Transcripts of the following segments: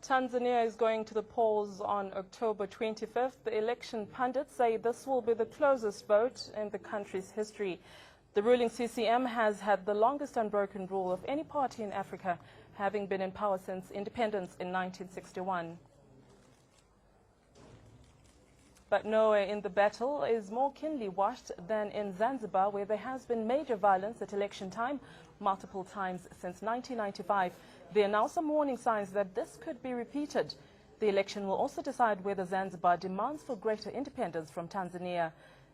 Tanzania is going to the polls on October 25th. The election pundits say this will be the closest vote in the country's history. The ruling CCM has had the longest unbroken rule of any party in Africa, having been in power since independence in 1961. But nowhere in the battle is more keenly watched than in Zanzibar, where there has been major violence at election time, multiple times since 1995. There are now some warning signs that this could be repeated. The election will also decide whether Zanzibar demands for greater independence from Tanzania.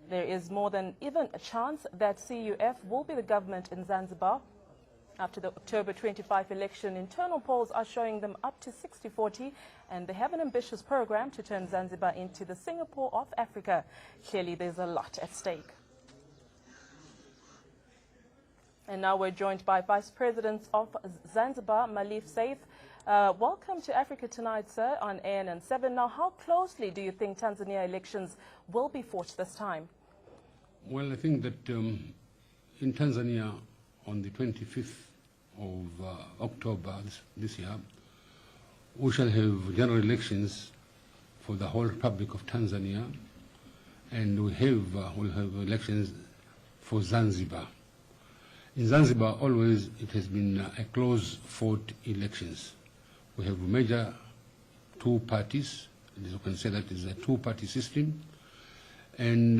There is more than even a chance that CUF will be the government in Zanzibar. After the October 25 election, internal polls are showing them up to 60-40, and they have an ambitious program to turn Zanzibar into the Singapore of Africa. Clearly, there's a lot at stake. And now we're joined by Vice President of Zanzibar, Seif. Welcome to Africa Tonight, sir, on ANN7. Now, how closely do you think Tanzania elections will be fought this time? Well, I think that in Tanzania, on the 25th of October this year, we shall have general elections for the whole Republic of Tanzania, and we'll have elections for Zanzibar. In Zanzibar, always it has been a close-fought elections. We have major two parties, as you can say that is a two-party system, and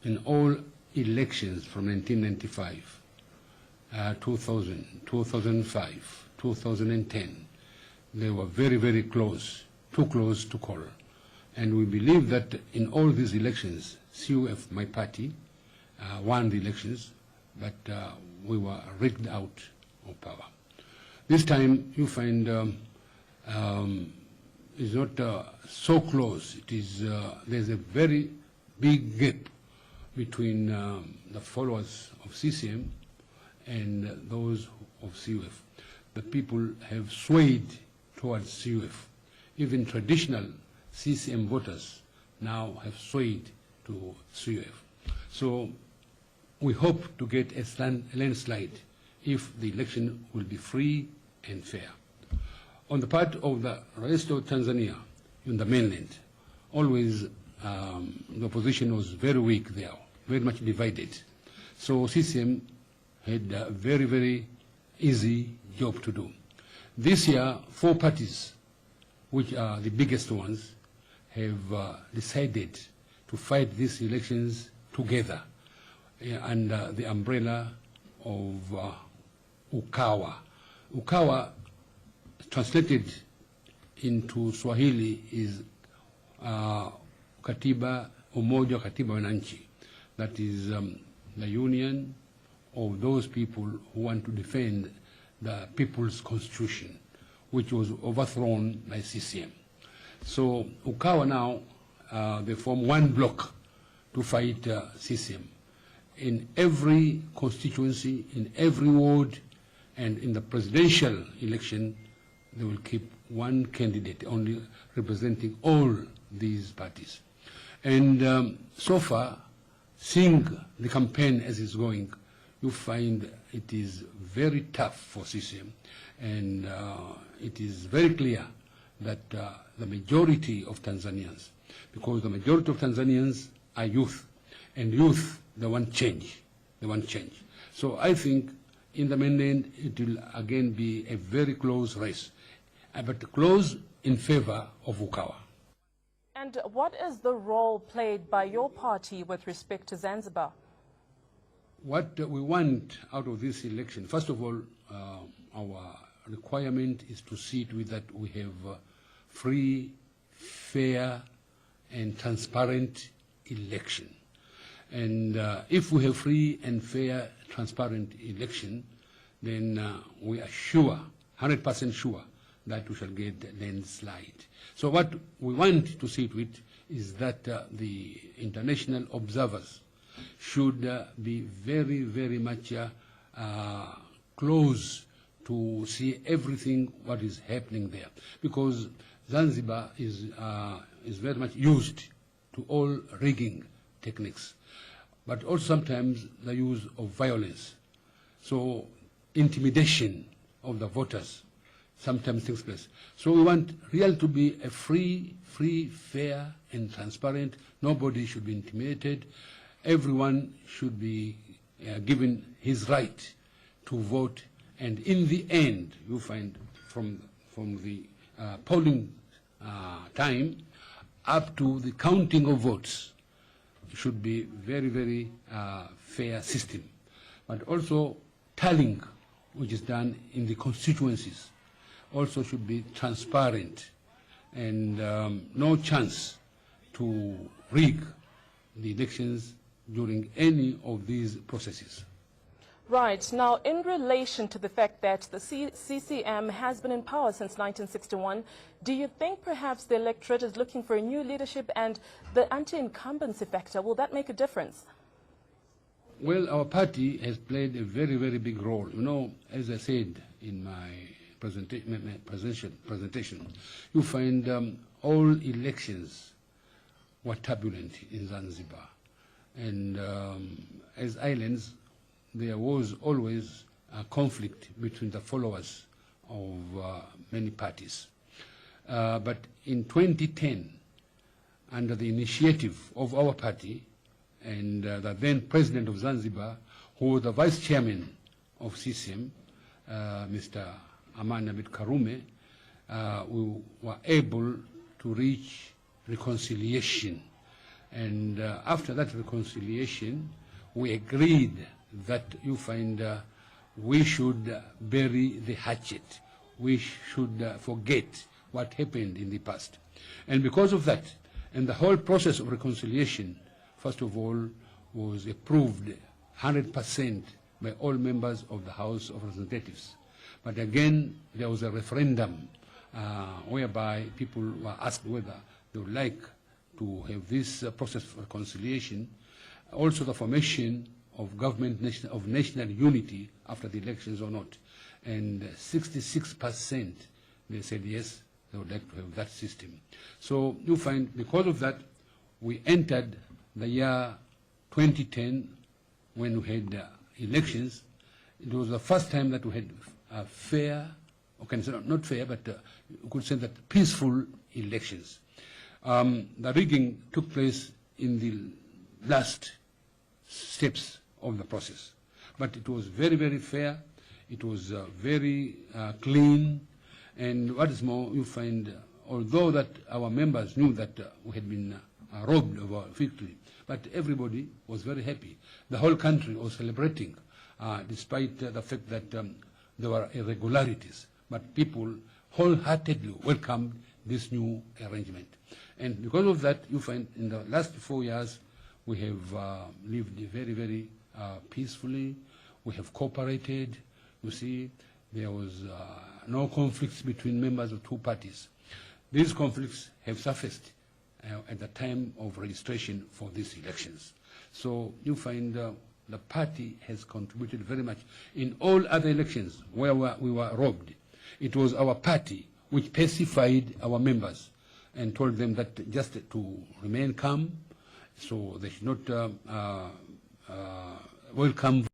in all elections from 1995, 2000, 2005, 2010, they were very, very close, too close to call. And we believe that in all these elections, CUF, my party, won the elections, but we were rigged out of power. This time, you find it's not so close. It is there's a very big gap between the followers of CCM and those of CUF. The people have swayed towards CUF. Even traditional CCM voters now have swayed to CUF. So we hope to get a landslide if the election will be free and fair. On the part of the rest of Tanzania, in the mainland, always the opposition was very weak there, very much divided. So CCM had a very, very easy job to do. This year, four parties, which are the biggest ones, have decided to fight these elections together under the umbrella of UKAWA. UKAWA, translated into Swahili, is Katiba, Umoja Katiba Wananchi. That is the union of those people who want to defend the people's constitution, which was overthrown by CCM. So UKAWA now, they form one bloc to fight CCM. In every constituency, in every ward, and in the presidential election, they will keep one candidate only representing all these parties. And so far, seeing the campaign as it's going, you find it is very tough for CCM, and it is very clear that the majority of Tanzanians, because the majority of Tanzanians are youth, and youth, they want change. They want change. So I think in the mainland, it will again be a very close race, but close in favor of UKAWA. And what is the role played by your party with respect to Zanzibar? What we want out of this election, first of all, our requirement is to see to it that we have free, fair, and transparent election. And if we have free and fair, transparent election, then we are sure, 100% sure, that we shall get a landslide. So what we want to see to it is that the international observers should be very, very much close to see everything what is happening there, because Zanzibar is very much used to all rigging techniques, but also sometimes the use of violence. So intimidation of the voters sometimes takes place. So we want real to be a free, fair, and transparent. Nobody should be intimidated. Everyone should be given his right to vote. And in the end, you find from the polling time up to the counting of votes, it should be very, very fair system. But also tallying, which is done in the constituencies, also should be transparent, and no chance to rig the elections during any of these processes. Right. Now, in relation to the fact that the CCM has been in power since 1961, do you think perhaps the electorate is looking for a new leadership, and the anti-incumbency factor, will that make a difference? Well, our party has played a very, very big role. You know, as I said in my presentation, you find all elections were turbulent in Zanzibar. And as islands, there was always a conflict between the followers of many parties. But in 2010, under the initiative of our party and the then president of Zanzibar, who was the vice chairman of CCM, Mr. Hamad Karume, we were able to reach reconciliation. And after that reconciliation, we agreed that you find we should bury the hatchet. We should forget what happened in the past. And because of that, and the whole process of reconciliation, first of all, was approved 100% by all members of the House of Representatives. But again, there was a referendum whereby people were asked whether they would like to have this process of reconciliation, also the formation of government of national unity after the elections or not. And 66% they said yes, they would like to have that system. So you find because of that, we entered the year 2010 when we had elections. It was the first time that we had fair, okay, not fair, but you could say that peaceful elections. The rigging took place in the last steps of the process. But it was very, very fair. It was very clean. And what is more, you find, although that our members knew that we had been robbed of our victory, but everybody was very happy. The whole country was celebrating, despite the fact that there were irregularities. But people wholeheartedly welcomed this new arrangement. And because of that, you find in the last 4 years, we have lived very, very peacefully. We have cooperated. You see, there was no conflicts between members of two parties. These conflicts have surfaced at the time of registration for these elections. So you find the party has contributed very much. In all other elections where we were robbed, it was our party which pacified our members and told them that just to remain calm, so they should not welcome